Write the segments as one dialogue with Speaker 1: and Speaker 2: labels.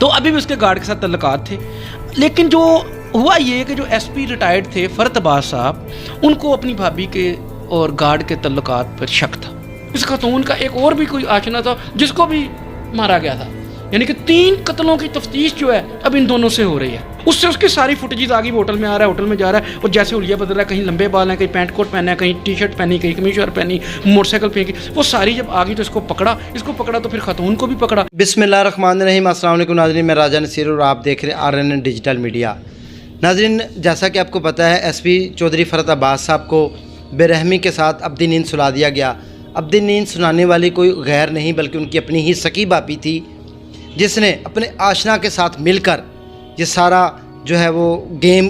Speaker 1: तो अभी भी उसके गार्ड के साथ तल्लुकात थे। लेकिन जो हुआ ये कि जो एसपी रिटायर्ड थे फरत अब्बास साहब, उनको अपनी भाभी के और गार्ड के तल्लुकात पर शक था। इस खातून का एक और भी कोई आशना था जिसको भी मारा गया था। यानी कि 3 कत्लों की तफ्तीश जो है अब इन दोनों से हो रही है। उससे उसकी सारी फुटेजेस आ गई। होटल में आ रहा है, होटल में जा रहा है और जैसे हुलिया बदल रहा है, कहीं लंबे बाल हैं, कहीं पैंट कोट पहना है, कहीं टी शर्ट पहनी, कहीं कमीज शर्ट पहनी, मोटरसाइकिल फेंकी, वो सारी जब आ गई तो इसको पकड़ा तो फिर खातून को भी पकड़ा।
Speaker 2: बिस्मिल्लाहिर्रहमानिर्रहीम। अस्सलाम वालेकुम नाज़रीन, मैं राजा नसीर और आप देख रहे हैं RNN डिजिटल मीडिया। नाज़रीन, जैसा कि आपको पता है एसपी चौधरी फरत अब्बास साहब को बेरहमी के साथ अब्दी नींद सुला दिया गया। अब्दी नींद सुनाने वाली कोई गैर नहीं बल्कि उनकी अपनी ही सकी भाभी थी, जिसने अपने आशना के साथ मिलकर ये सारा जो है वो गेम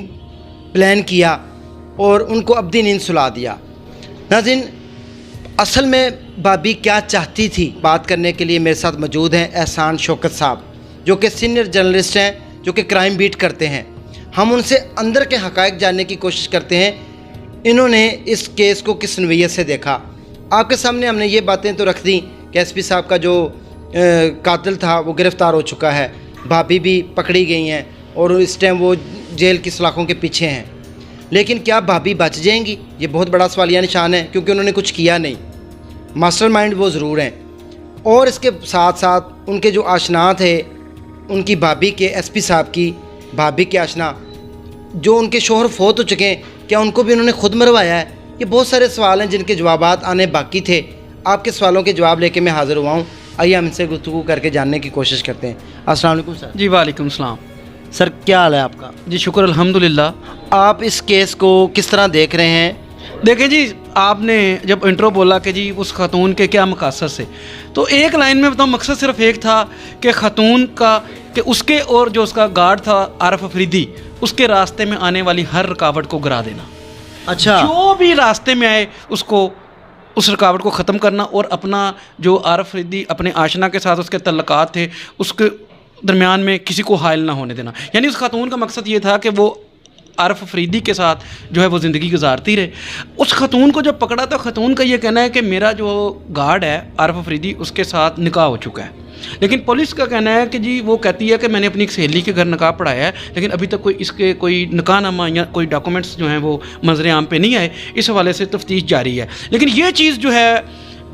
Speaker 2: प्लान किया और उनको अब्दी नींद सुला दिया। नाज़रीन, असल में भाभी क्या चाहती थी, बात करने के लिए मेरे साथ मौजूद हैं एहसान शौकत साहब, जो कि सीनियर जर्नलिस्ट हैं, जो कि क्राइम बीट करते हैं। हम उनसे अंदर के हक़ाइक़ जानने की कोशिश करते हैं, इन्होंने इस केस को किस नवीयत से देखा। आपके सामने हमने ये बातें तो रख दी कि एसपी साहब का जो कातिल था वो गिरफ़्तार हो चुका है, भाभी भी पकड़ी गई हैं और इस टाइम वो जेल की सलाखों के पीछे हैं। लेकिन क्या भाभी बच जाएंगी? ये बहुत बड़ा सवालिया निशान है, क्योंकि उन्होंने कुछ किया नहीं। मास्टरमाइंड वो ज़रूर हैं। और इसके साथ साथ उनके जो आशना थे, उनकी भाभी के, एसपी साहब की भाभी के आशना, जो उनके शोहर फौत हो चुके हैं, क्या उनको भी उन्होंने खुद मरवाया है? ये बहुत सारे सवाल हैं जिनके जवाबात आने बाकी थे। आपके सवालों के जवाब लेके मैं हाज़िर हुआ हूँ। आइए हम इनसे गुफ्तगू करके जानने की कोशिश करते हैं। अस्सलाम वालेकुम सर।
Speaker 1: जी वालेकुम सलाम।
Speaker 2: सर, क्या हाल है आपका?
Speaker 1: जी शुक्र अल्हम्दुलिल्लाह।
Speaker 2: आप इस केस को किस तरह देख रहे हैं?
Speaker 1: देखें जी, आपने जब इंट्रो बोला कि जी उस खातून के क्या मकसद से, तो एक लाइन में बताऊँ, मकसद सिर्फ एक था कि खातून का, कि उसके और जो उसका गार्ड था आरिफ अफरीदी, उसके रास्ते में आने वाली हर रुकावट को गिरा देना।
Speaker 2: अच्छा,
Speaker 1: जो भी रास्ते में आए उसको, उस रुकावट को ख़त्म करना और अपना जो आरिफ अफरीदी अपने आशना के साथ उसके तल्लुकात थे उसके दरमियान में किसी को हायल ना होने देना। यानी उस खातून का मकसद ये था कि वो आरिफ अफरीदी के साथ जो है वो ज़िंदगी गुजारती रहे। उस खातून को जब पकड़ा तो खातून का ये कहना है कि मेरा जो गार्ड है आरिफ अफरीदी, उसके साथ निकाह हो चुका है। लेकिन पुलिस का कहना है कि जी वो कहती है कि मैंने अपनी एक सहेली के घर निकाह पढ़ाया है, लेकिन अभी तक कोई निकाहनामा या कोई डॉक्यूमेंट्स जो हैं वो मंजर आम पे नहीं आए। इस हवाले से तफ्तीश जारी है। लेकिन ये चीज़ जो है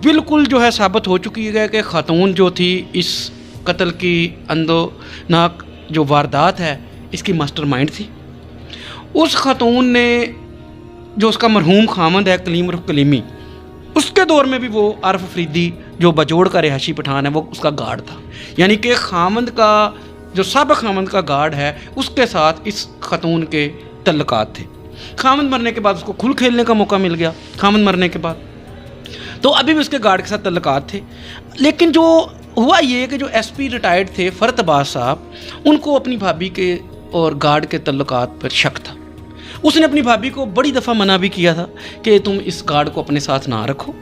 Speaker 1: बिल्कुल जो है साबित हो चुकी है कि खातून जो थी इस कत्ल की अंदोनाक जो वारदात है इसकी मास्टरमाइंड थी। उस खातून ने, जो उसका मरहूम खामद है कलीम उर्फ कलीमी, उसके दौर में भी वो आरिफ अफरीदी जो बजोड़ का रिहायशी पठान है वो उसका गार्ड था। यानी कि खामद का जो साबिक़ खामद का गार्ड है उसके साथ इस खातून के तल्लुकात थे। खामद मरने के बाद उसको खुल खेलने का मौका मिल गया। खामद मरने के बाद तो अभी भी उसके गार्ड के साथ तल्लुकात थे। लेकिन जो हुआ ये कि जो एसपी रिटायर्ड थे फरत अब्बास साहब, उनको अपनी भाभी के और गार्ड के तल्लुकात पर शक था। उसने अपनी भाभी को बड़ी दफ़ा मना भी किया था कि तुम इस गार्ड को अपने साथ ना रखो।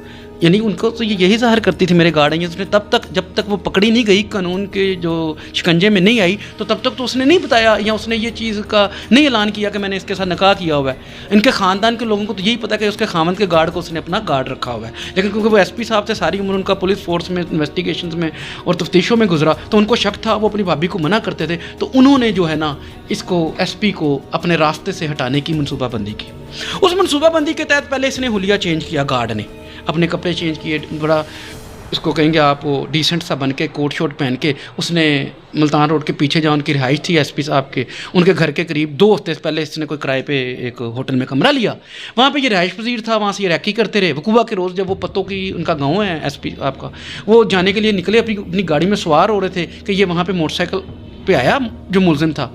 Speaker 1: यानी उनको तो ये यही ज़ाहिर करती थी मेरे गार्ड हैं। उसने तब तक, जब तक वो पकड़ी नहीं गई, कानून के जो शिकंजे में नहीं आई, तो तब तक तो उसने नहीं बताया या उसने ये चीज़ का नहीं ऐलान किया कि मैंने इसके साथ निकाह किया हुआ है। इनके ख़ानदान के लोगों को तो यही पता कि उसके खामद के गार्ड को उसने अपना गार्ड रखा हुआ है। लेकिन क्योंकि वो एसपी साहब से सारी उम्र उनका पुलिस फोर्स में इन्वेस्टिगेशन में और तफ्तीशों में गुजरा, तो उनको शक था। वो अपनी भाभी को मना करते थे, तो उन्होंने जो है ना इसको, एसपी को अपने रास्ते से हटाने की मनसूबाबंदी की। उस मनसूबाबंदी के तहत पहले इसने हुलिया चेंज किया, गार्ड ने अपने कपड़े चेंज किए, बड़ा इसको कहेंगे आप वो डिसेंट सा बन के, कोट शोट पहन के उसने मुल्तान रोड के पीछे जहाँ उनकी रिहाइश थी एसपी साहब के, उनके घर के करीब 2 हफ्ते पहले इसने कोई किराए पे एक होटल में कमरा लिया। वहाँ पे ये रिहाइश पजीर था, वहाँ से ये रैकी करते रहे। वकूबा के रोज़ जब वो पत्तों की, उनका गाँव है एसपी साहब का, वो जाने के लिए निकले, अपनी गाड़ी में सवार हो रहे थे कि ये वहाँ पर मोटरसाइकिल पे आया जो मुलजिम था।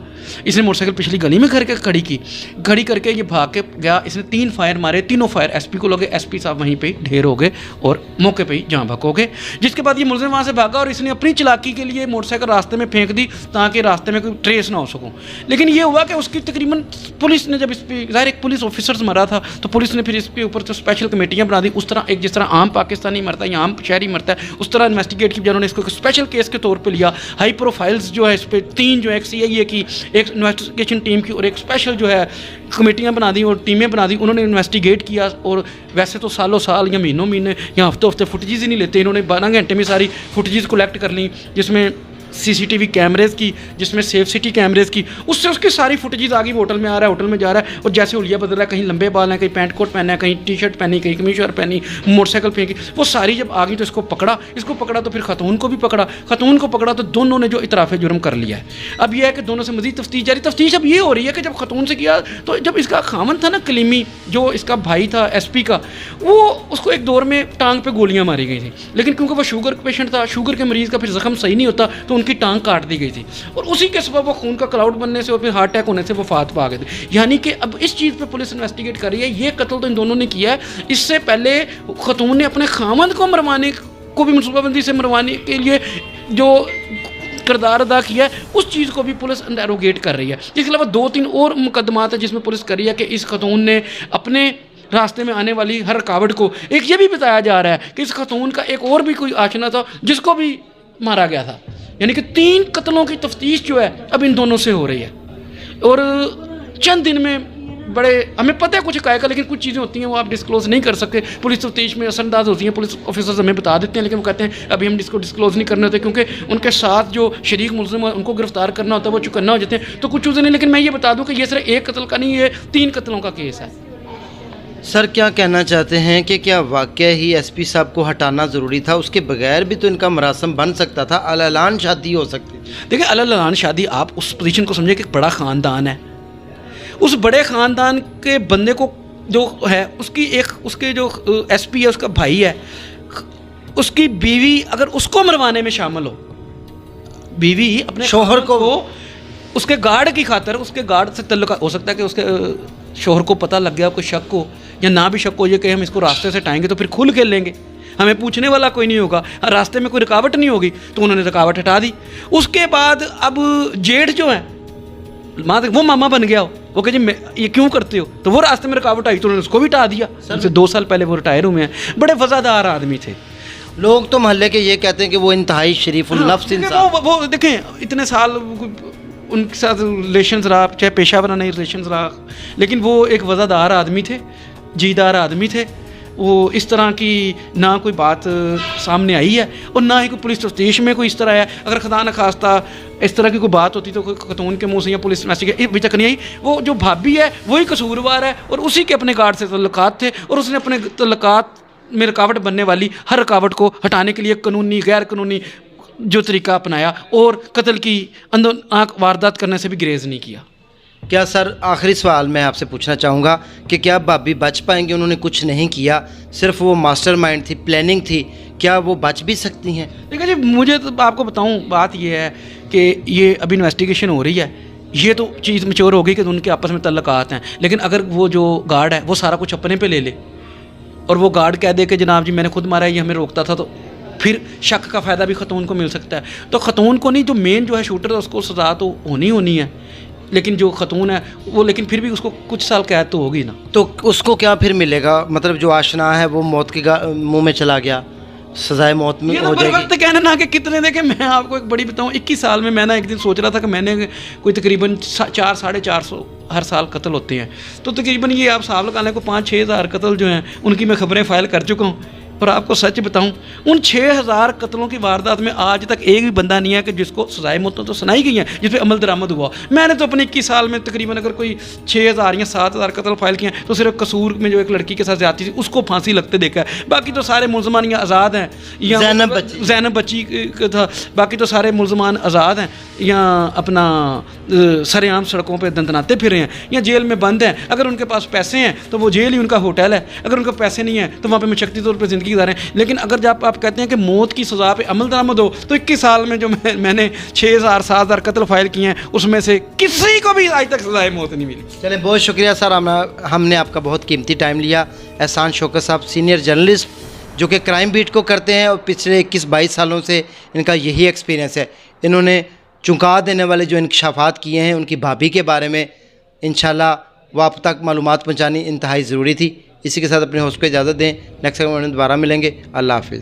Speaker 1: इसने मोटरसाइकिल पिछली गली में करके खड़ी करके ये भाग के गया। इसने 3 फायर मारे, तीनों फायर एसपी को लगे। एसपी साहब वहीं पे ढेर हो गए और मौके पे ही जान भक हो गए। जिसके बाद ये मुलजिम वहाँ से भागा और इसने अपनी चालाकी के लिए मोटरसाइकिल रास्ते में फेंक दी ताकि रास्ते में कोई ट्रेस ना हो सकूँ। लेकिन ये हुआ कि उसकी तकरीबन पुलिस ने, जब इस पर ज़ाहिर एक पुलिस ऑफिसर्स मरा था, तो पुलिस ने फिर इसके ऊपर जो स्पेशल कमेटियाँ बना दी। उस तरह एक जिस तरह आम पाकिस्तानी मरता है या आम शहरी मरता है, उस तरह इन्वेस्टिगेट की। जिन्होंने इसको स्पेशल केस के तौर पर लिया। हाई प्रोफाइल्स जो है इस पर 3 जो एक CIA की, एक इन्वेस्टिगेशन टीम की और एक स्पेशल जो है कमेटियां बना दी और टीमें बना दी। उन्होंने इन्वेस्टिगेट किया और वैसे तो सालों साल या महीनों महीने या हफ्ते फुटेजेस ही नहीं लेते। इन्होंने 12 घंटे में सारी फुटेजेस कलेक्ट कर ली, जिसमें सीसीटीवी कैमरेज की, जिसमें सेफ सिटी कैमरेज की, उससे उसकी सारी फुटेजेस आ गई। वो होटल में आ रहा है, होटल में जा रहा है और जैसे उलिया बदल रहा है, कहीं लंबे बाल हैं, कहीं पैंट कोट पहना है, कहीं टी शर्ट पहनी, कहीं कमीज शर्ट पहनी, मोटरसाइकिल फेंकी, वो सारी जब आ गई तो इसको पकड़ा तो फिर खतून को भी पकड़ा तो दोनों ने जो इतराफ़ जुर्म कर लिया है। अब यह है कि दोनों से मज़ीद तफ्तीश जारी। तफ्तीश अब ये हो रही है कि जब खतून से किया तो जब इसका खामन था ना कलीमी, जो इसका भाई था एसपी का, वो उसको एक दौर में टांग पे गोलियां मारी गई थी, लेकिन क्योंकि वो शुगर का पेशेंट था, शुगर के मरीज़ का फिर ज़ख्म सही नहीं होता तो उनकी टांग काट दी गई थी और उसी के सबब वो खून का क्लाउड बनने से और फिर हार्ट अटैक होने से वफात पा गए थे। यानी कि अब इस चीज़ पे पुलिस इन्वेस्टिगेट कर रही है। ये कत्ल तो इन दोनों ने किया है, इससे पहले खतून ने अपने खामद को मरवाने को भी मनसूबाबंदी से मरवाने के लिए जो किरदार अदा किया है, उस चीज़ को भी पुलिस इंटेरोगेट कर रही है। इसके अलावा 2-3 और मुकदमात है जिसमें पुलिस कर रही है कि इस खतून ने अपने रास्ते में आने वाली हर रुकावट को, एक ये भी बताया जा रहा है कि इस खतून का एक और भी कोई आशना था जिसको भी मारा गया था। यानी कि 3 कत्लों की तफ्तीश जो है अब इन दोनों से हो रही है और चंद दिन में बड़े, हमें पता है कुछ हक़ाइक़, लेकिन कुछ चीज़ें होती हैं वो आप डिस्क्लोज़ नहीं कर सकते। पुलिस तफ्तीश में असरअंदाज होती हैं, पुलिस ऑफिसर्स हमें बता देते हैं, लेकिन वो कहते हैं अभी हम इसको डिस्क्लोज़ नहीं करने होते क्योंकि उनके साथ जो शरीक मुलज़िम है उनको गिरफ्तार करना होता है, वो चुकन्ना हो जाते हैं, तो कुछ चीज़ें नहीं। लेकिन मैं ये बता दूँ कि ये सिर्फ एक कत्ल का नहीं, ये 3 कत्लों का केस है।
Speaker 2: सर क्या कहना चाहते हैं कि क्या वाकई ही एसपी साहब को हटाना ज़रूरी था? उसके बगैर भी तो इनका मरासम बन सकता था, अल-ऐलान शादी हो सकती थी।
Speaker 1: देखिए अल-ऐलान शादी, आप उस पोजीशन को समझिए कि एक बड़ा ख़ानदान है, उस बड़े ख़ानदान के बंदे को जो है उसकी एक, उसके जो एसपी है उसका भाई है, उसकी बीवी अगर उसको मरवाने में शामिल हो, बीवी अपने
Speaker 2: शोहर को
Speaker 1: उसके गार्ड की खातर, उसके गार्ड से तल्लुक हो सकता है कि उसके शोहर को पता लग गया, कोई शक हो या ना भी शक हो, ये कि हम इसको रास्ते से हटाएंगे तो फिर खुल खेल लेंगे, हमें पूछने वाला कोई नहीं होगा, रास्ते में कोई रुकावट नहीं होगी, तो उन्होंने रुकावट हटा दी। उसके बाद अब जेठ जो है वो मामा बन गया हो, वो कहे जी ये क्यों करते हो, तो वो रास्ते में रुकावट आई तो उन्होंने उसको भी हटा दिया। उनसे 2 साल पहले वो रिटायर हुए हैं, बड़े वफादार आदमी थे।
Speaker 2: लोग तो मोहल्ले के ये कहते हैं कि वो इंतहाई शरीफुल नफ्स इंसान।
Speaker 1: वो देखें इतने साल उनके साथ रिलेशंस रहा, चाहे पेशा बना नहीं रिलेशंस रहा, लेकिन वो एक वज़ादार आदमी थे, जीदार आदमी थे। वो इस तरह की ना कोई बात सामने आई है और ना ही कोई पुलिस तफ्तीश में कोई इस तरह है। अगर खुदा न खास्ता इस तरह की कोई बात होती तो कोई खतून के मुँह से या पुलिस मैसेज अभी तक नहीं आई। वो जो भाभी है वही कसूरवार है और उसी के अपने गार्ड से तल्लुकात थे और उसने अपने तल्लुकात में रुकावट बनने वाली हर रुकावट को हटाने के लिए कानूनी गैर कानूनी जो तरीका अपनाया और कत्ल की अंदर वारदात करने से भी ग्रेज नहीं किया।
Speaker 2: क्या सर आखिरी सवाल मैं आपसे पूछना चाहूँगा कि क्या भाभी बच पाएंगी? उन्होंने कुछ नहीं किया, सिर्फ वो मास्टरमाइंड थी, प्लानिंग थी, क्या वो बच भी सकती हैं?
Speaker 1: देखिए जी, मुझे तो आपको बताऊं, बात ये है कि ये अभी इन्वेस्टिगेशन हो रही है, ये तो चीज़ मैच्योर हो गई कि उनके आपस में तल्लुकात हैं, लेकिन अगर वो जो गार्ड है वो सारा कुछ अपने पे ले ले और वो गार्ड कह दे कि जनाब जी मैंने खुद मारा है, ये हमें रोकता था, तो फिर शक का फ़ायदा भी खतून को मिल सकता है। तो खतून को नहीं, जो मेन जो है शूटर है उसको सज़ा तो होनी है, लेकिन जो खतून है वो, लेकिन फिर भी उसको कुछ साल कैद तो होगी ना।
Speaker 2: तो उसको क्या फिर मिलेगा? मतलब जो आशना है वो मौत के मुंह में चला गया, सजाए मौत में हो जाएगी।
Speaker 1: वक्त कहना ना कि कितने देखे। मैं आपको एक बड़ी बताऊं, 21 साल में मैं ना एक दिन सोच रहा था कि मैंने कोई तकरीबन 400-450 हर साल कत्ल होते हैं, तो तकरीबन ये आप हिसाब लगा लें को 5-6 हज़ार कत्ल जो हैं उनकी मैं खबरें फाइल कर चुका हूँ। और आपको सच बताऊं, उन 6000 कत्लों की वारदात में आज तक एक भी बंदा नहीं है कि जिसको सजाए मौत तो सुनाई गई है, जिस पर अमल दरामद हुआ। मैंने तो अपने 21 साल में तकरीबन अगर कोई 6000 या 7000 कत्ल फाइल किए हैं तो सिर्फ कसूर में जो एक लड़की के साथ ज्यादती थी उसको फांसी लगते देखा है। बाकी तो सारे मुलजमान या आज़ाद हैं, या ज़ैनब बच्ची था, बाकी तो सारे मुलजमान आज़ाद हैं या अपना सरेआम सड़कों पर दंदनाते फिर रहे हैं या जेल में बंद हैं। अगर उनके पास पैसे हैं तो वो जेल ही उनका होटल है, अगर उनके पैसे नहीं हैं तो वहाँ पर मशक्क़ती तौर पर ज़िंदगी गुजारें। लेकिन अगर जब आप कहते हैं कि मौत की सज़ा पे अमल दरामद हो, तो 21 साल में जो मैंने 6000-7000 कत्ल फाइल किए हैं उसमें से किसी को भी आज तक सज़ाए मौत नहीं मिली।
Speaker 2: चलें, बहुत शुक्रिया सर, हमने आपका बहुत कीमती टाइम लिया। एहसान शौकत साहब सीनियर जर्नलिस्ट जो कि क्राइम बीट को करते हैं और पिछले 21-22 सालों से इनका यही एक्सपीरियंस है। इन्होंने चौंका देने वाले जो इंकशाफात किए हैं उनकी भाभी के बारे में, इंशाल्लाह वो आप तक मालूमात पहुँचानी इंतहाई ज़रूरी थी। इसी के साथ अपने होस्ट को इजाज़त दें। नेक्स्ट टाइम दोबारा मिलेंगे। अल्लाह हाफिज़।